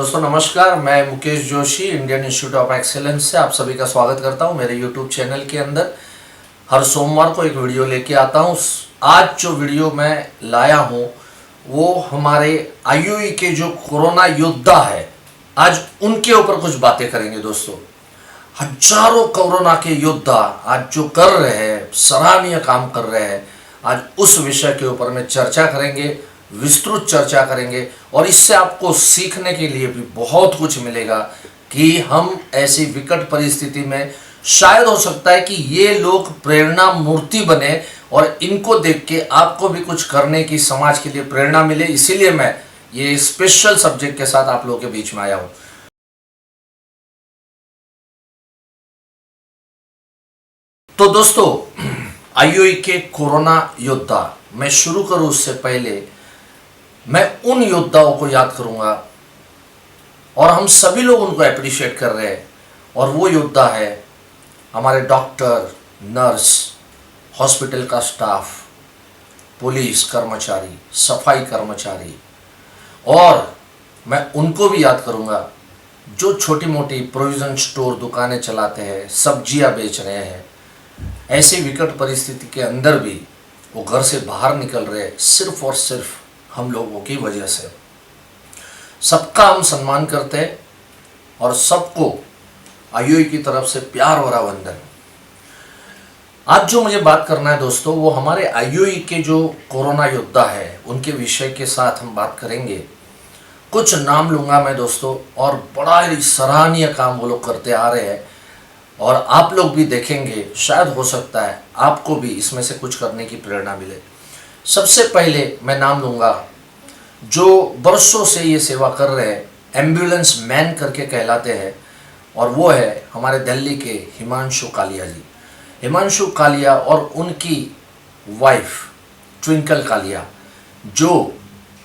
दोस्तों नमस्कार, मैं Mukesh Joshi Indian institute of excellence से आप सभी का स्वागत करता हूं मेरे यूट्यूब चैनल के अंदर। हर सोमवार को एक वीडियो लेके आता हूं। आज जो वीडियो मैं लाया हूं वो हमारे आईयूई के जो कोरोना योद्धा है, आज उनके ऊपर कुछ बातें करेंगे। दोस्तों, हजारों कोरोना के योद्धा आज जो कर रहे हैं, सराहनीय काम कर रहे हैं, आज उस विषय के ऊपर में चर्चा करेंगे, विस्तृत चर्चा करेंगे और इससे आपको सीखने के लिए भी बहुत कुछ मिलेगा कि हम ऐसी विकट परिस्थिति में शायद हो सकता है कि ये लोग प्रेरणा मूर्ति बने और इनको देख के आपको भी कुछ करने की, समाज के लिए प्रेरणा मिले। इसीलिए मैं ये स्पेशल सब्जेक्ट के साथ आप लोगों के बीच में आया हूं। तो दोस्तों, आईयूई के कोरोना योद्धा, मैं शुरू करूं उससे पहले मैं उन योद्धाओं को याद करूंगा और हम सभी लोग उनको अप्रिशिएट कर रहे हैं। और वो योद्धा है हमारे डॉक्टर, नर्स, हॉस्पिटल का स्टाफ, पुलिस कर्मचारी, सफाई कर्मचारी, और मैं उनको भी याद करूंगा जो छोटी मोटी प्रोविजन स्टोर दुकानें चलाते हैं, सब्जियां बेच रहे हैं। ऐसी विकट परिस्थिति के अंदर भी वो घर से बाहर निकल रहे सिर्फ और सिर्फ हम लोगों की वजह से। सबका हम सम्मान करते हैं और सबको आईयूई की तरफ से प्यार भरा वंदन। आज जो मुझे बात करना है दोस्तों, वो हमारे आईयूई के जो कोरोना योद्धा है उनके विषय के साथ हम बात करेंगे। कुछ नाम लूंगा मैं दोस्तों, और बड़ा ही सराहनीय काम वो लोग करते आ रहे हैं और आप लोग भी देखेंगे, शायद हो सकता है आपको भी इसमें से कुछ करने की प्रेरणा मिले। सबसे पहले मैं नाम लूँगा जो बरसों से ये सेवा कर रहे हैं, एम्बुलेंस मैन करके कहलाते हैं, और वो है हमारे दिल्ली के हिमांशु कालिया जी। हिमांशु कालिया और उनकी वाइफ ट्विंकल कालिया, जो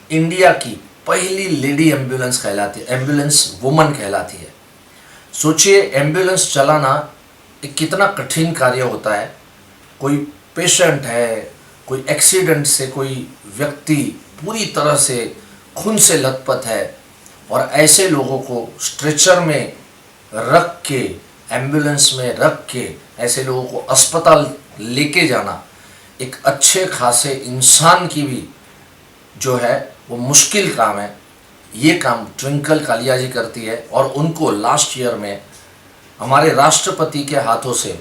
इंडिया की पहली लेडी एम्बुलेंस कहलाती है, एम्बुलेंस वुमन कहलाती है। सोचिए, एम्बुलेंस चलाना एक कितना कठिन कार्य होता है। कोई पेशेंट है, कोई एक्सीडेंट से कोई व्यक्ति पूरी तरह से खून से लथपथ है और ऐसे लोगों को स्ट्रेचर में रख के, एम्बुलेंस में रख के ऐसे लोगों को अस्पताल लेके जाना एक अच्छे खासे इंसान की भी जो है वो मुश्किल काम है। ये काम ट्विंकल कालिया जी करती है और उनको लास्ट ईयर में हमारे राष्ट्रपति के हाथों से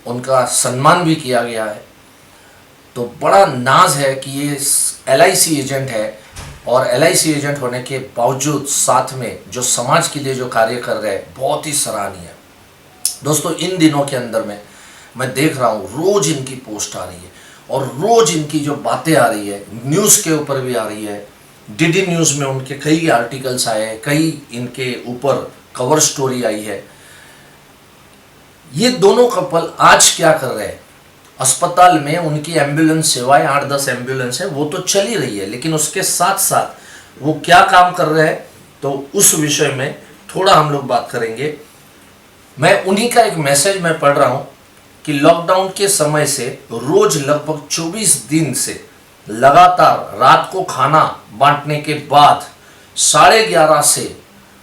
उनका सम्मान भी किया गया है। तो बड़ा नाज है कि ये LIC एजेंट है और LIC एजेंट होने के बावजूद साथ में जो समाज के लिए जो कार्य कर रहे हैं, बहुत ही सराहनीय है। दोस्तों, इन दिनों के अंदर में मैं देख रहा हूँ रोज़ इनकी पोस्ट आ रही है और रोज़ इनकी जो बातें आ रही है, न्यूज़ के ऊपर भी आ रही है। DD न्यूज़ में उनके कई आर्टिकल्स आए हैं, कई इनके ऊपर कवर स्टोरी आई है। ये दोनों कपल आज क्या कर रहे हैं? अस्पताल में उनकी एम्बुलेंस सेवाएं 8-10 एम्बुलेंस है, वो तो चल ही रही है, लेकिन उसके साथ साथ वो क्या काम कर रहे हैं, तो उस विषय में थोड़ा हम लोग बात करेंगे। मैं उन्हीं का एक मैसेज मैं पढ़ रहा हूं कि लॉकडाउन के समय से रोज लगभग 24 दिन से लगातार रात को खाना बांटने के बाद 11:30 से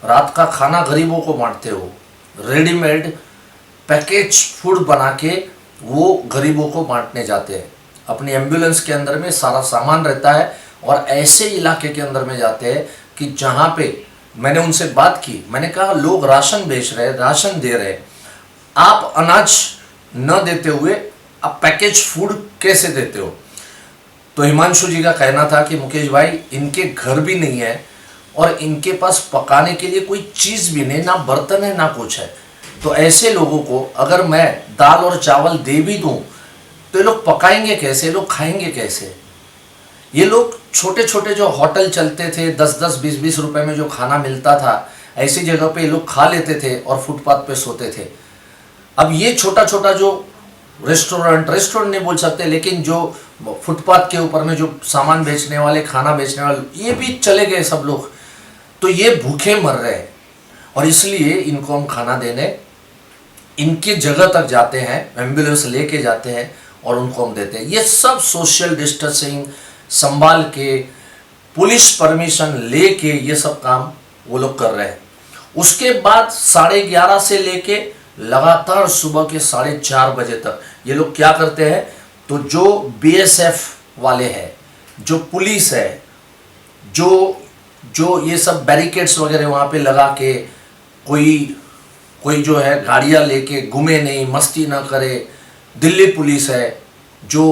रात का खाना गरीबों को बांटते हो। रेडीमेड पैकेज फूड बना के वो गरीबों को बांटने जाते हैं। अपनी एम्बुलेंस के अंदर में सारा सामान रहता है और ऐसे इलाके के अंदर में जाते हैं कि जहाँ पे मैंने उनसे बात की, मैंने कहा लोग राशन बेच रहे हैं, राशन दे रहे हैं, आप अनाज न देते हुए आप पैकेज फूड कैसे देते हो? तो हिमांशु जी का कहना था कि मुकेश भाई, इनके घर भी नहीं है और इनके पास पकाने के लिए कोई चीज़ भी नहीं, ना बर्तन है ना कुछ है। तो ऐसे लोगों को अगर मैं दाल और चावल दे भी दूं तो ये लोग पकाएंगे कैसे, लोग खाएंगे कैसे? ये लोग छोटे छोटे जो होटल चलते थे, 10-10, 20-20 रुपए में जो खाना मिलता था, ऐसी जगह पे ये लोग खा लेते थे और फुटपाथ पे सोते थे। अब ये छोटा छोटा जो रेस्टोरेंट नहीं बोल सकते, लेकिन जो फुटपाथ के ऊपर में जो सामान बेचने वाले, खाना बेचने वाले, ये भी चले गए सब लोग। तो ये भूखे मर रहे हैं और इसलिए इनको हम खाना देने इनके जगह तक जाते हैं, एम्बुलेंस लेके जाते हैं और उनको हम देते हैं। ये सब सोशल डिस्टेंसिंग संभाल के, पुलिस परमिशन लेके ये सब काम वो लोग कर रहे हैं। उसके बाद 11:30 से लेके लगातार सुबह के 4:30 बजे तक ये लोग क्या करते हैं, तो जो बीएसएफ वाले हैं, जो पुलिस है, जो जो ये सब बैरिकेड्स वगैरह वहाँ पे लगा के कोई जो है गाड़ियाँ लेके घूमे नहीं, मस्ती ना करे, दिल्ली पुलिस है जो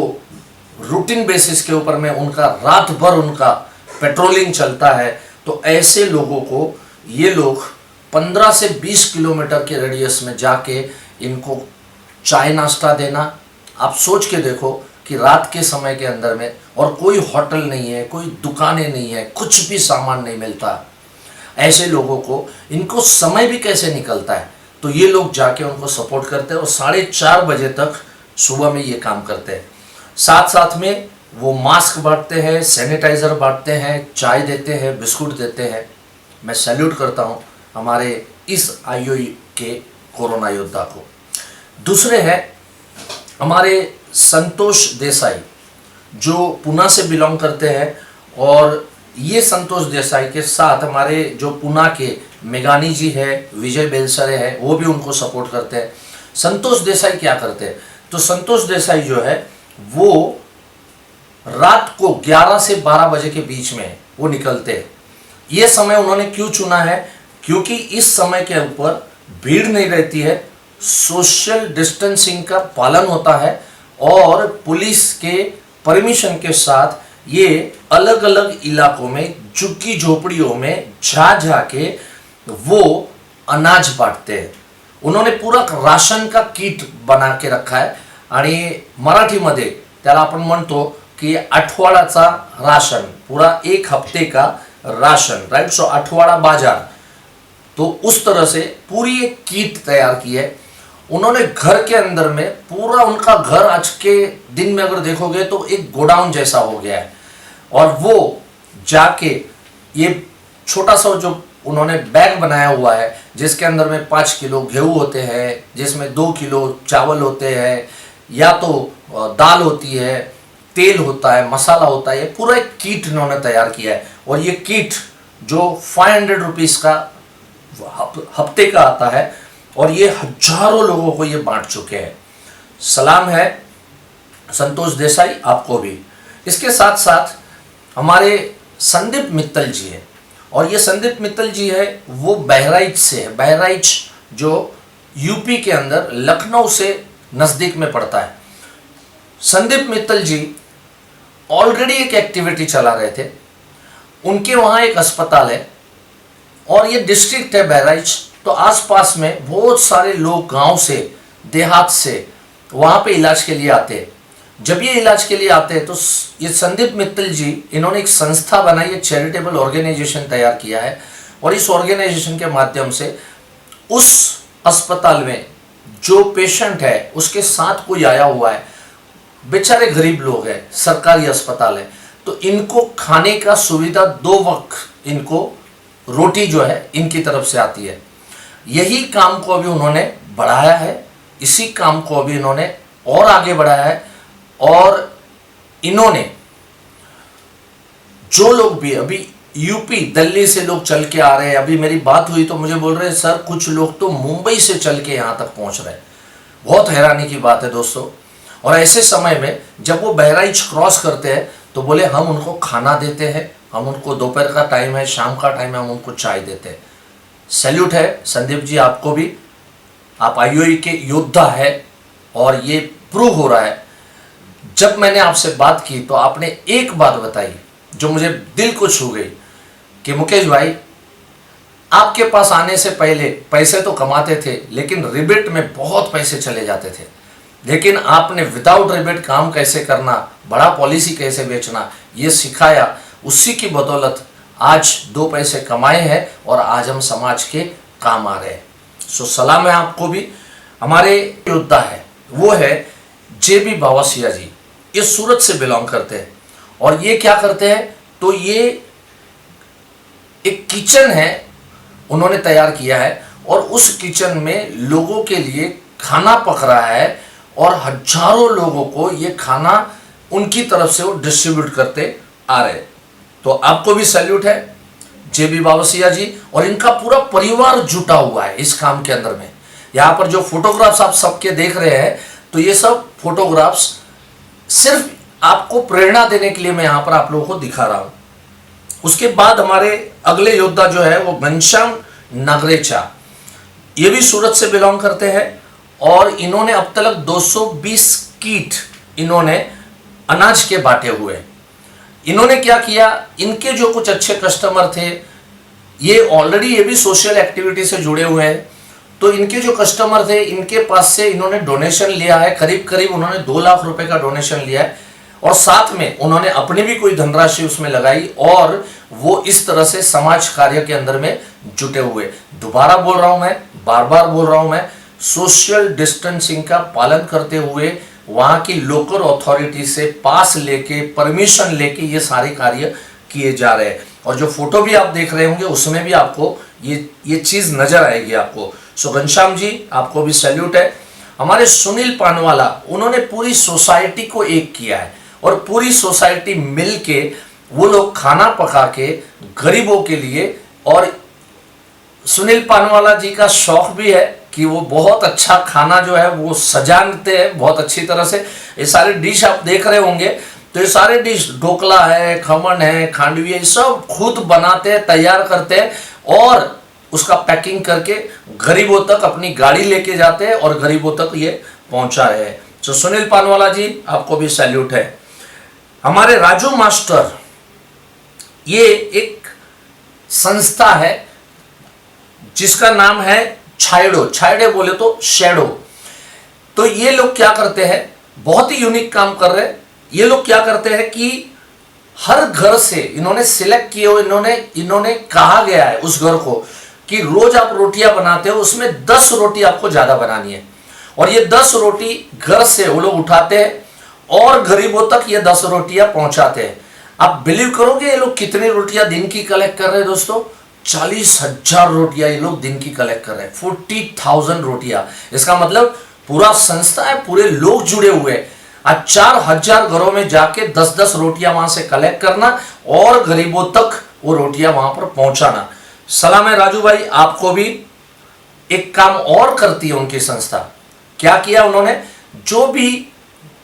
रूटीन बेसिस के ऊपर में उनका रात भर उनका पेट्रोलिंग चलता है। तो ऐसे लोगों को ये लोग 15 से 20 किलोमीटर के रेडियस में जाके इनको चाय नाश्ता देना। आप सोच के देखो कि रात के समय के अंदर में, और कोई होटल नहीं है, कोई दुकानें नहीं है, कुछ भी सामान नहीं मिलता, ऐसे लोगों को इनको समय भी कैसे निकलता है, तो ये लोग जाके उनको सपोर्ट करते हैं और 4:30 बजे तक सुबह में ये काम करते हैं। साथ साथ में वो मास्क बांटते हैं, सैनिटाइज़र बांटते हैं, चाय देते हैं, बिस्कुट देते हैं। मैं सैल्यूट करता हूँ हमारे इस आईओई के कोरोना योद्धा को। दूसरे हैं हमारे संतोष देसाई जो पुणे से बिलोंग करते हैं, और ये संतोष देसाई के साथ हमारे जो पुणे के मेघानी जी है, विजय बेलसरे है, वो भी उनको सपोर्ट करते हैं। संतोष देसाई क्या करते हैं, तो संतोष देसाई जो है वो रात को 11 से 12 बजे के बीच में वो निकलते हैं। ये समय उन्होंने क्यों चुना है, क्योंकि इस समय के ऊपर भीड़ नहीं रहती है, सोशल डिस्टेंसिंग का पालन होता है, और पुलिस के परमिशन के साथ ये अलग अलग इलाकों में, झुग्गी झोपड़ियों में जा के वो अनाज बांटते हैं। उन्होंने पूरा राशन का किट बना के रखा है, आणि मराठीमध्ये त्याला आपण म्हणतो की आठवड्याचा राशन, पूरा एक हफ्ते का राशन, राइट। सो आठवाड़ा बाजार, तो उस तरह से पूरी एक किट तैयार की है उन्होंने। घर के अंदर में पूरा उनका घर आज के दिन में अगर देखोगे तो एक गोडाउन जैसा हो गया है, और वो जाके ये छोटा सा जो उन्होंने बैग बनाया हुआ है जिसके अंदर में 5 किलो गेहूं होते हैं, जिसमें 2 किलो चावल होते हैं, या तो दाल होती है, तेल होता है, मसाला होता है, ये पूरा एक किट इन्होंने तैयार किया है। और ये किट जो 500 रुपीज़ का हफ्ते का आता है, और ये हजारों लोगों को ये बांट चुके हैं। सलाम है संतोष देसाई आपको भी। इसके साथ साथ हमारे संदीप मित्तल जी हैं, और ये संदीप मित्तल जी है वो बहराइच से है। बहराइच जो यूपी के अंदर लखनऊ से नज़दीक में पड़ता है। संदीप मित्तल जी ऑलरेडी एक एक्टिविटी चला रहे थे, उनके वहाँ एक अस्पताल है, और ये डिस्ट्रिक्ट है बहराइच, तो आसपास में बहुत सारे लोग गांव से, देहात से वहाँ पे इलाज के लिए आते हैं। जब ये इलाज के लिए आते हैं तो ये संदीप मित्तल जी, इन्होंने एक संस्था बनाई, एक चैरिटेबल ऑर्गेनाइजेशन तैयार किया है, और इस ऑर्गेनाइजेशन के माध्यम से उस अस्पताल में जो पेशेंट है उसके साथ कोई आया हुआ है, बेचारे गरीब लोग हैं, सरकारी अस्पताल है, तो इनको खाने का सुविधा 2 वक्त इनको रोटी जो है इनकी तरफ से आती है। यही काम को अभी उन्होंने बढ़ाया है, इसी काम को अभी इन्होंने और आगे बढ़ाया है, और इन्होंने जो लोग भी अभी यूपी दिल्ली से लोग चल के आ रहे हैं, अभी मेरी बात हुई तो मुझे बोल रहे हैं सर कुछ लोग तो मुंबई से चल के यहाँ तक पहुँच रहे हैं। बहुत हैरानी की बात है दोस्तों। और ऐसे समय में जब वो बहराइच क्रॉस करते हैं तो बोले हम उनको खाना देते हैं, हम उनको दोपहर का टाइम है, शाम का टाइम है, हम उनको चाय देते हैं। सैल्यूट है संदीप जी आपको भी, आप आईओई के योद्धा है, और ये प्रूव हो रहा है। जब मैंने आपसे बात की तो आपने एक बात बताई जो मुझे दिल को छू गई कि मुकेश भाई आपके पास आने से पहले पैसे तो कमाते थे, लेकिन रिबेट में बहुत पैसे चले जाते थे, लेकिन आपने विदाउट रिबेट काम कैसे करना, बड़ा पॉलिसी कैसे बेचना, ये सिखाया। उसी की बदौलत आज 2 पैसे कमाए हैं और आज हम समाज के काम आ रहे हैं। सो सलाम है आपको भी। हमारे योद्धा है वो है जेबी बावसिया जी, ये सूरत से बिलोंग करते हैं, और ये क्या करते हैं, तो ये एक किचन है उन्होंने तैयार किया है, और उस किचन में लोगों के लिए खाना पक रहा है, और हजारों लोगों को ये खाना उनकी तरफ से वो डिस्ट्रीब्यूट करते आ रहे हैं। तो आपको भी सैल्यूट है। जेबी बावसिया जी और इनका पूरा परिवार जुटा हुआ है इस काम के अंदर में। यहाँ पर जो फोटोग्राफ्स आप सबके देख रहे हैं, तो ये सब फोटोग्राफ्स सिर्फ आपको प्रेरणा देने के लिए मैं यहाँ पर आप लोगों को दिखा रहा हूँ। उसके बाद हमारे अगले योद्धा जो है वो घनश्याम नागरेचा, ये भी सूरत से बिलोंग करते हैं और इन्होंने अब तक 220 किट इन्होंने अनाज के बांटे हुए। इन्होंने क्या किया, इनके जो कुछ अच्छे कस्टमर थे, ये ऑलरेडी ये भी सोशल एक्टिविटी से जुड़े हुए हैं, तो इनके जो कस्टमर थे इनके पास से इन्होंने डोनेशन लिया है, करीब करीब उन्होंने 2 लाख रुपए का डोनेशन लिया है और साथ में उन्होंने अपनी भी कोई धनराशि उसमें लगाई और वो इस तरह से समाज कार्य के अंदर में जुटे हुए। दोबारा बोल रहा हूं मैं, बार बार बोल रहा हूं मैं, सोशल डिस्टेंसिंग का पालन करते हुए वहां की लोकल अथॉरिटी से पास लेके परमिशन लेके ये सारे कार्य किए जा रहे हैं। और जो फोटो भी आप देख रहे होंगे उसमें भी आपको ये चीज नजर आएगी आपको। सो घनश्याम जी आपको भी सैल्यूट है। हमारे सुनील पानवाला, उन्होंने पूरी सोसाइटी को एक किया है और पूरी सोसाइटी मिल के वो लोग खाना पका के गरीबों के लिए, और सुनील पानवाला जी का शौक भी है कि वो बहुत अच्छा खाना जो है वो सजाते हैं बहुत अच्छी तरह से। ये सारे डिश आप देख रहे होंगे, तो ये सारे डिश ढोकला है, खमन है, खांडवी है, सब खुद बनाते हैं, तैयार करते हैं और उसका पैकिंग करके गरीबों तक अपनी गाड़ी लेके जाते हैं और गरीबों तक ये पहुंचा रहे हैं। तो सुनील पानवाला जी आपको भी सैल्यूट है। हमारे राजू मास्टर, ये एक संस्था है जिसका नाम है छायडो, छायडे बोले तो शैडो। तो ये लोग क्या करते हैं, बहुत ही यूनिक काम कर रहे हैं। ये लोग क्या करते हैं कि हर घर से इन्होंने सिलेक्ट किए हुए, इन्होंने कहा गया है उस घर को कि रोज आप रोटियां बनाते हो उसमें 10 रोटी आपको ज्यादा बनानी है, और ये 10 रोटी घर से वो लोग उठाते हैं और गरीबों तक ये 10 रोटियां पहुंचाते हैं। आप बिलीव करोगे ये लोग कितनी रोटियां दिन की कलेक्ट कर रहे हैं दोस्तों? 40,000 रोटियां ये लोग दिन की कलेक्ट कर रहे हैं, 40,000 रोटियां। इसका मतलब पूरा संस्था है, पूरे लोग जुड़े हुए हैं। आज 4,000 घरों में जाके 10-10 रोटियां वहां से कलेक्ट करना और गरीबों तक वो रोटियां वहां पर पहुंचाना। सलाम है राजू भाई, आपको भी। एक काम और करती है उनकी संस्था, क्या किया उन्होंने, जो भी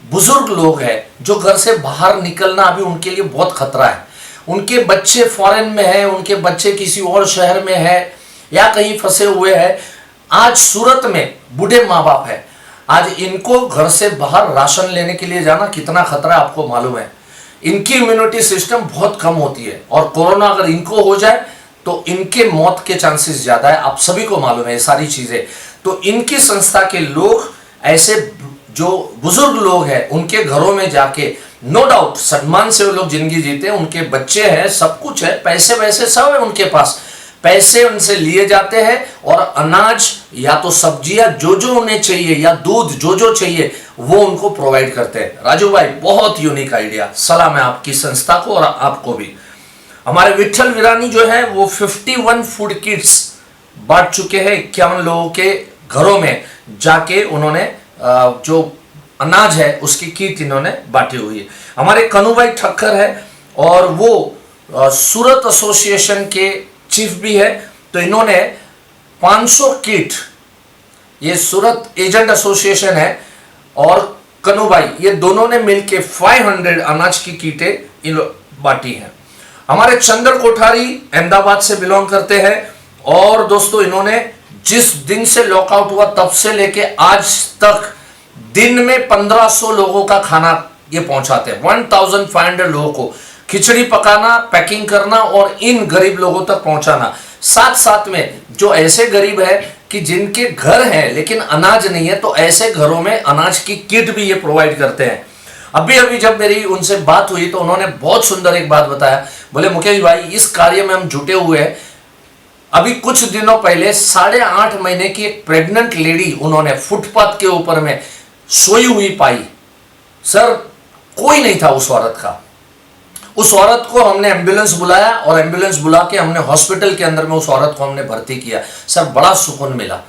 बुजुर्ग लोग हैं जो घर से बाहर निकलना अभी उनके लिए बहुत खतरा है, उनके बच्चे फॉरेन में है, उनके बच्चे किसी और शहर में है या कहीं फंसे हुए हैं, आज सूरत में बूढ़े माँ बाप है, आज इनको घर से बाहर राशन लेने के लिए जाना कितना खतरा है आपको मालूम है। इनकी इम्यूनिटी सिस्टम बहुत कम होती है और कोरोना अगर इनको हो जाए तो इनके मौत के चांसेस ज्यादा है, आप सभी को मालूम है ये सारी चीजें। तो इनकी संस्था के लोग ऐसे जो बुजुर्ग लोग हैं उनके घरों में जाके, नो डाउट सम्मान से वो लोग जिंदगी जीते हैं, उनके बच्चे हैं, सब कुछ है, पैसे वैसे सब है उनके पास, पैसे उनसे लिए जाते हैं और अनाज या तो सब्जियां जो जो उन्हें चाहिए या दूध जो जो चाहिए वो उनको प्रोवाइड करते हैं। राजू भाई बहुत यूनिक आइडिया, सलाम है आपकी संस्था को और आपको भी। हमारे विठल विरानी जो है वो 51 फूड किट्स बांट चुके हैं 51 लोगों के घरों में जाके, उन्होंने जो अनाज है उसकी किट इन्होंने बांटी हुई है। हमारे कन्हू भाई ठक्कर है और वो सूरत एसोसिएशन के चीफ भी है, तो इन्होंने 500 किट, ये सूरत एजेंट एसोसिएशन है और कन्हू भाई, ये दोनों ने मिलकर 500 अनाज की किटें बांटी हैं। हमारे चंद्र कोठारी अहमदाबाद से बिलोंग करते हैं और दोस्तों इन्होंने जिस दिन से लॉकआउट हुआ तब से लेके आज तक दिन में 1500 लोगों का खाना ये पहुंचाते हैं, 1500 लोगों को खिचड़ी पकाना, पैकिंग करना और इन गरीब लोगों तक पहुंचाना। साथ साथ में जो ऐसे गरीब है कि जिनके घर हैं लेकिन अनाज नहीं है, तो ऐसे घरों में अनाज की किट भी ये प्रोवाइड करते हैं। अभी अभी जब मेरी उनसे बात हुई तो उन्होंने बहुत सुंदर एक बात बताया, बोले मुकेश भाई इस कार्य में हम जुटे हुए हैं। अभी कुछ दिनों पहले 8.5 महीने की एक प्रेग्नेंट लेडी उन्होंने फुटपाथ के ऊपर में सोई हुई पाई। सर कोई नहीं था उस औरत का, उस औरत को हमने एम्बुलेंस बुलाया और एम्बुलेंस बुला के हमने हॉस्पिटल के अंदर में उस औरत को हमने भर्ती किया। सर बड़ा सुकून मिला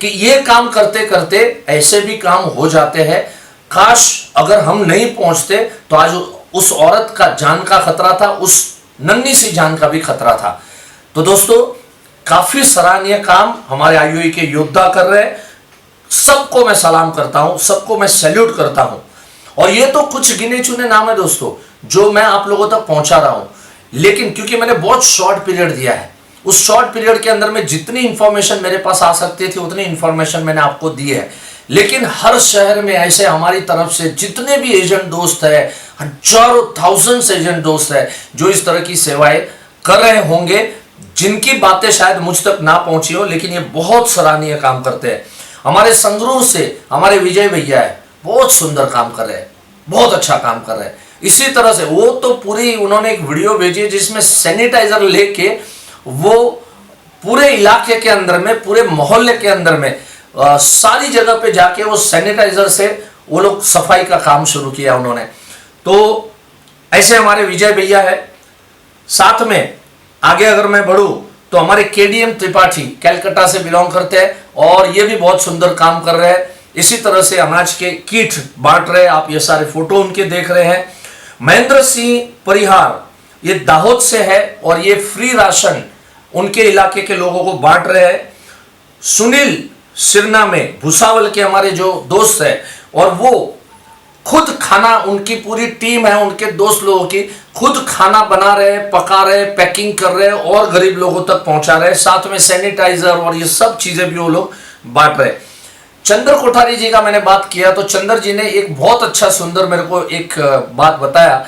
कि ये काम करते करते ऐसे भी काम हो जाते हैं। काश अगर हम नहीं पहुंचते तो आज उस औरत का जान का खतरा था, उस नन्ही सी जान का भी खतरा था। तो दोस्तों काफी सराहनीय काम हमारे आईओई के योद्धा कर रहे हैं। सबको मैं सलाम करता हूं, सबको मैं सैल्यूट करता हूं। और ये तो कुछ गिने चुने नाम है दोस्तों जो मैं आप लोगों तक पहुंचा रहा हूं, लेकिन क्योंकि मैंने बहुत शॉर्ट पीरियड दिया है, उस शॉर्ट पीरियड के अंदर में जितनी इंफॉर्मेशन मेरे पास आ सकती थी उतनी इंफॉर्मेशन मैंने आपको दी है। लेकिन हर शहर में ऐसे हमारी तरफ से जितने भी एजेंट दोस्त है, हजारों थाउजेंड्स एजेंट दोस्त है जो इस तरह की सेवाएं कर रहे होंगे, जिनकी बातें शायद मुझ तक ना पहुंची हो, लेकिन ये बहुत सराहनीय काम करते हैं। हमारे संगरूर से हमारे विजय भैया है, बहुत सुंदर काम कर रहे हैं, बहुत अच्छा काम कर रहे हैं। इसी तरह से वो तो पूरी उन्होंने एक वीडियो भेजी है जिसमें सैनिटाइजर लेके वो पूरे इलाके के अंदर में, पूरे मोहल्ले के अंदर में सारी जगह पे जाके वो सैनिटाइजर से वो लोग सफाई का काम शुरू किया उन्होंने। तो ऐसे हमारे विजय भैया है। साथ में आगे अगर मैं बढ़ूं तो हमारे केडीएम त्रिपाठी कलकत्ता से बिलोंग करते हैं और ये भी बहुत सुंदर काम कर रहे हैं। इसी तरह से अनाज के किट बांट रहे हैं, आप ये सारे फोटो उनके देख रहे हैं। महेंद्र सिंह परिहार ये दाहोद से है और ये फ्री राशन उनके इलाके के लोगों को बांट रहे हैं। सुनील सिरना में भूसावल के हमारे जो दोस्त है और वो खुद खाना, उनकी पूरी टीम है, उनके दोस्त लोगों की खुद खाना बना रहे हैं, पका रहे हैं, पैकिंग कर रहे हैं और गरीब लोगों तक पहुंचा रहे हैं। साथ में सैनिटाइजर और ये सब चीजें भी वो लोग बांट रहे हैं। चंद्र कोठारी जी का मैंने बात किया तो चंद्र जी ने एक बहुत अच्छा सुंदर मेरे को एक बात बताया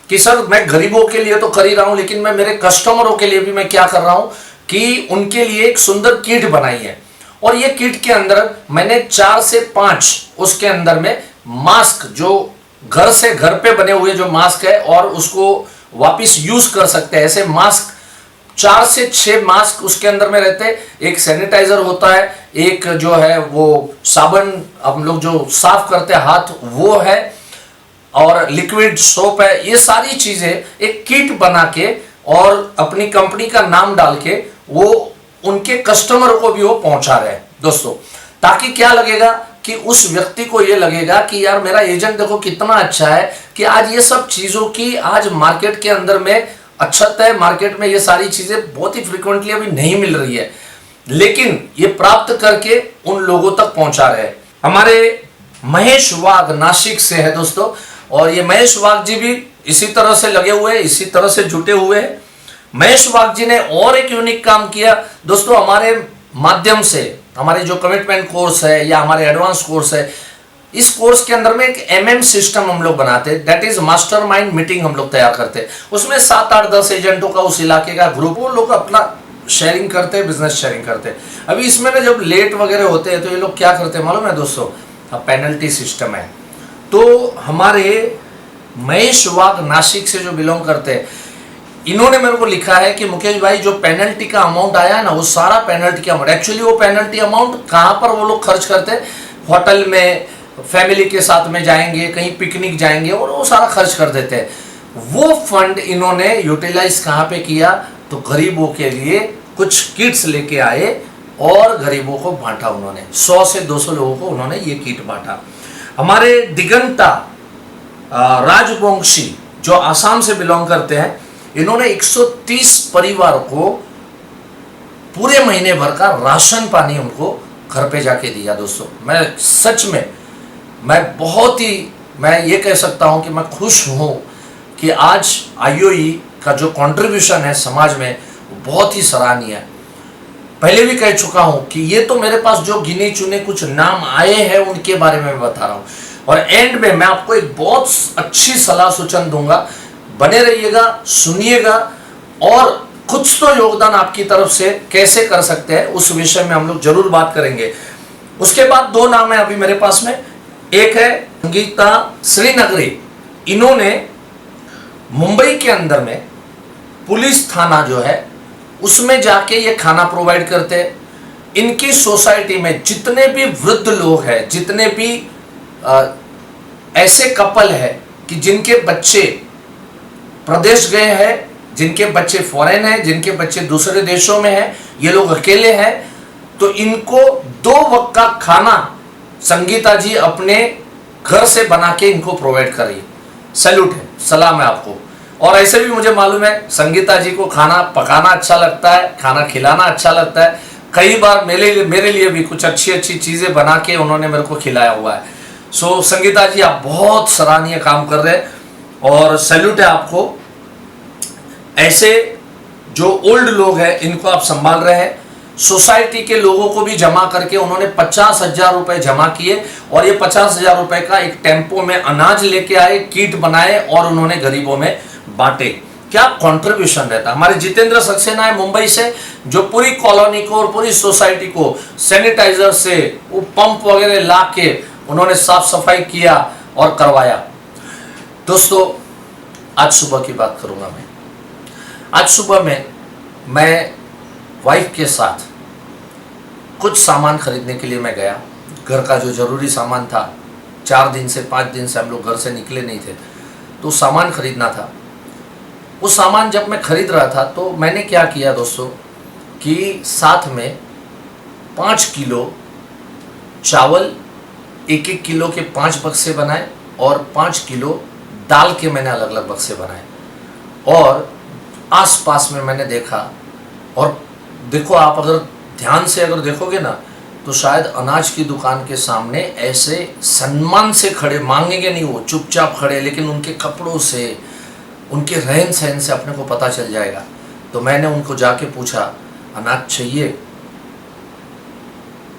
कि सर मैं गरीबों के लिए तो कर ही रहा हूं, लेकिन मैं मेरे कस्टमरों के लिए भी मैं क्या कर रहा हूं कि उनके लिए एक सुंदर किट बनाई है। और ये किट के अंदर मैंने 4 से 5 उसके अंदर में मास्क, जो घर से घर पे बने हुए जो मास्क है और उसको वापस यूज कर सकते हैं, ऐसे मास्क 4 से 6 मास्क उसके अंदर में रहते हैं। एक सैनिटाइजर होता है, एक जो है वो साबुन हम लोग जो साफ करते हैं हाथ वो है, और लिक्विड सोप है। ये सारी चीजें एक किट बना के और अपनी कंपनी का नाम डाल के वो उनके कस्टमर को भी वो पहुंचा रहे हैं दोस्तों, ताकि क्या लगेगा कि उस व्यक्ति को ये लगेगा कि यार मेरा एजेंट देखो कितना अच्छा है कि आज ये सब चीजों की आज मार्केट के अंदर में अच्छत है। मार्केट में ये सारी चीजें बहुत ही फ्रिक्वेंटली अभी नहीं मिल रही है, लेकिन ये प्राप्त करके उन लोगों तक पहुंचा रहे हैं। हमारे महेश वाघ नासिक से है दोस्तों, और ये महेश वाघ जी भी इसी तरह से लगे हुए हैं, इसी तरह से जुटे हुए हैं। महेश वाघ जी ने और एक यूनिक काम किया दोस्तों, हमारे माध्यम से हमारे जो कमिटमेंट कोर्स है या हमारे एडवांस कोर्स है, इस कोर्स के अंदर में एक एमएम सिस्टम हम लोग बनाते हैं, दैट इज मास्टरमाइंड मीटिंग हम लोग तैयार करते हैं। उसमें 7, 8, 10 एजेंटों का उस इलाके का ग्रुप, वो लोग अपना शेयरिंग करते हैं, बिजनेस शेयरिंग करते हैं। अभी इसमें ना जब लेट वगैरह होते हैं तो ये लोग क्या करते हैं मालूम है दोस्तों, पेनल्टी सिस्टम है। तो हमारे महेश वाघ नासिक से जो बिलोंग करते हैं, इन्होंने मेरे को लिखा है कि मुकेश भाई जो पेनल्टी का अमाउंट आया है ना, वो सारा पेनल्टी का अमाउंट, एक्चुअली वो पेनल्टी अमाउंट कहाँ पर वो लोग खर्च करते हैं, होटल में फैमिली के साथ में जाएंगे, कहीं पिकनिक जाएंगे और वो सारा खर्च कर देते हैं। वो फंड इन्होंने यूटिलाइज कहाँ पे किया, तो गरीबों के लिए कुछ किट्स लेके आए और गरीबों को बांटा उन्होंने। 100 से 200 लोगों को उन्होंने ये किट बांटा। हमारे दिगंता राजवंशी जो आसाम से बिलोंग करते हैं, इन्होंने 130 परिवार को पूरे महीने भर का राशन पानी उनको घर पे जाके दिया दोस्तों। मैं सच में मैं ये कह सकता हूं कि मैं खुश हूं कि आज आईओई का जो कंट्रीब्यूशन है समाज में वो बहुत ही सराहनीय है। पहले भी कह चुका हूं कि ये तो मेरे पास जो गिने चुने कुछ नाम आए हैं उनके बारे में बता रहा हूं, और एंड में मैं आपको एक बहुत अच्छी सलाह सूचन दूंगा। बने रहिएगा, सुनिएगा, और कुछ तो योगदान आपकी तरफ से कैसे कर सकते हैं उस विषय में हम लोग जरूर बात करेंगे। उसके बाद 2 नाम है अभी मेरे पास में। एक है संगीता श्रीनगरी, इन्होंने मुंबई के अंदर में पुलिस थाना जो है उसमें जाके ये खाना प्रोवाइड करते हैं। इनकी सोसाइटी में जितने भी वृद्ध लोग हैं, जितने भी ऐसे कपल है कि जिनके बच्चे प्रदेश गए हैं, जिनके बच्चे फॉरेन हैं, जिनके बच्चे दूसरे देशों में हैं, ये लोग अकेले हैं, तो इनको 2 वक्त का खाना संगीता जी अपने घर से बना के इनको प्रोवाइड करिए। सैल्यूट है, सलाम है आपको। और ऐसे भी मुझे मालूम है संगीता जी को खाना पकाना अच्छा लगता है, खाना खिलाना अच्छा लगता है। कई बार मेरे लिए भी कुछ अच्छी अच्छी चीज़ें बना के उन्होंने मेरे को खिलाया हुआ है। सो संगीता जी आप बहुत सराहनीय काम कर रहे हैं और सैल्यूट है आपको। ऐसे जो ओल्ड लोग हैं इनको आप संभाल रहे हैं। सोसाइटी के लोगों को भी जमा करके उन्होंने 50,000 रुपए जमा किए और ये 50,000 रुपए का एक टेम्पो में अनाज लेके आए, किट बनाए और उन्होंने गरीबों में बांटे। क्या कंट्रीब्यूशन रहता। हमारे जितेंद्र सक्सेना है मुंबई से, जो पूरी कॉलोनी को और पूरी सोसाइटी को सैनिटाइजर से वो पंप वगैरह ला के उन्होंने साफ सफाई किया और करवाया। दोस्तों आज सुबह की बात करूंगा मैं। आज सुबह में मैं वाइफ के साथ कुछ सामान खरीदने के लिए मैं गया। घर का जो ज़रूरी सामान था, 4 दिन से 5 दिन से हम लोग घर से निकले नहीं थे, तो सामान खरीदना था। वो सामान जब मैं खरीद रहा था तो मैंने क्या किया दोस्तों कि साथ में 5 किलो चावल, 1-1 किलो के 5 बक्से बनाए और 5 किलो दाल के मैंने अलग अलग बक्से बनाए। और आसपास में मैंने देखा, और देखो आप अगर ध्यान से अगर देखोगे ना तो शायद अनाज की दुकान के सामने ऐसे सम्मान से खड़े, मांगेंगे नहीं, वो चुपचाप खड़े, लेकिन उनके कपड़ों से, उनके रहन सहन से अपने को पता चल जाएगा। तो मैंने उनको जाके पूछा अनाज चाहिए?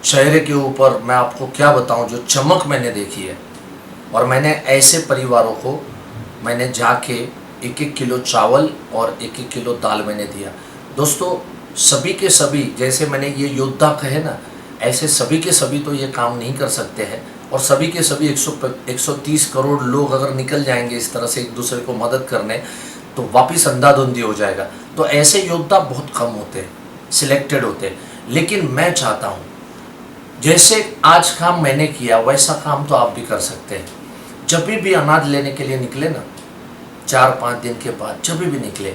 चेहरे के ऊपर मैं आपको क्या बताऊं जो चमक मैंने देखी है। और मैंने ऐसे परिवारों को मैंने जाके 1-1 किलो चावल और 1-1 किलो दाल मैंने दिया। दोस्तों सभी के सभी, जैसे मैंने ये योद्धा कहे ना, ऐसे सभी के सभी तो ये काम नहीं कर सकते हैं। और सभी के सभी 130 करोड़ लोग अगर निकल जाएंगे इस तरह से एक दूसरे को मदद करने, तो वापिस अंधाधुंधी हो जाएगा। तो ऐसे योद्धा बहुत कम होते हैं, सिलेक्टेड होते हैं। लेकिन मैं चाहता हूँ जैसे आज काम मैंने किया वैसा काम तो आप भी कर सकते हैं। जब भी अनाज लेने के लिए निकले ना, 4-5 दिन के बाद जब भी निकले,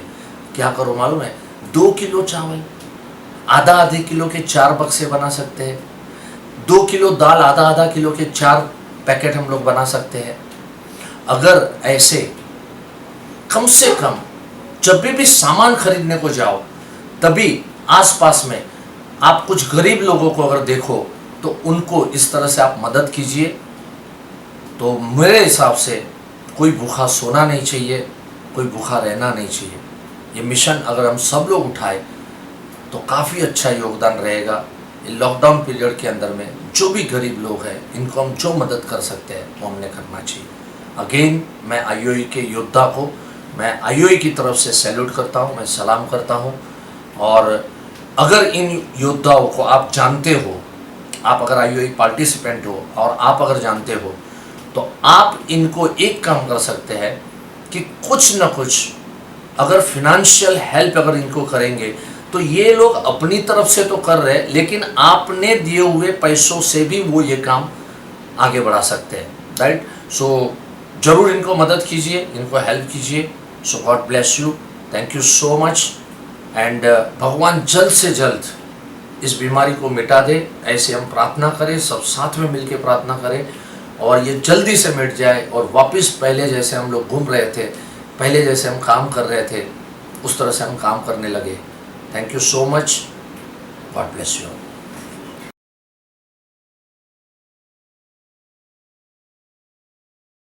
क्या करो मालूम है? 2 किलो चावल, आधा किलो के 4 बक्से बना सकते हैं। 2 किलो दाल, आधा किलो के 4 पैकेट हम लोग बना सकते हैं। अगर ऐसे कम से कम जब भी सामान खरीदने को जाओ, तभी आसपास में आप कुछ गरीब लोगों को अगर देखो तो उनको इस तरह से आप मदद कीजिए। तो मेरे हिसाब से कोई भूखा सोना नहीं चाहिए, कोई भूखा रहना नहीं चाहिए। ये मिशन अगर हम सब लोग उठाए तो काफ़ी अच्छा योगदान रहेगा। ये लॉकडाउन पीरियड के अंदर में जो भी गरीब लोग हैं इनको हम जो मदद कर सकते हैं वो हमने करना चाहिए। अगेन मैं आईओई के योद्धा को, मैं आईओई की तरफ से सैल्यूट करता हूँ, मैं सलाम करता हूँ। और अगर इन योद्धाओं को आप जानते हो, आप अगर आईओई पार्टिसिपेंट हो और आप अगर जानते हो, तो आप इनको एक काम कर सकते हैं कि कुछ न कुछ अगर फिनेंशियल हेल्प अगर इनको करेंगे तो ये लोग अपनी तरफ से तो कर रहे हैं, लेकिन आपने दिए हुए पैसों से भी वो ये काम आगे बढ़ा सकते हैं, राइट। सो ज़रूर इनको मदद कीजिए, इनको हेल्प कीजिए। So God bless you, thank you so much. And भगवान जल्द से जल्द इस बीमारी को मिटा दे, ऐसे हम प्रार्थना करें, सब साथ में मिलकर प्रार्थना करें और ये जल्दी से मिट जाए और वापस पहले जैसे हम लोग घूम रहे थे, पहले जैसे हम काम कर रहे थे, उस तरह से हम काम करने लगे। Thank you so much, God bless you.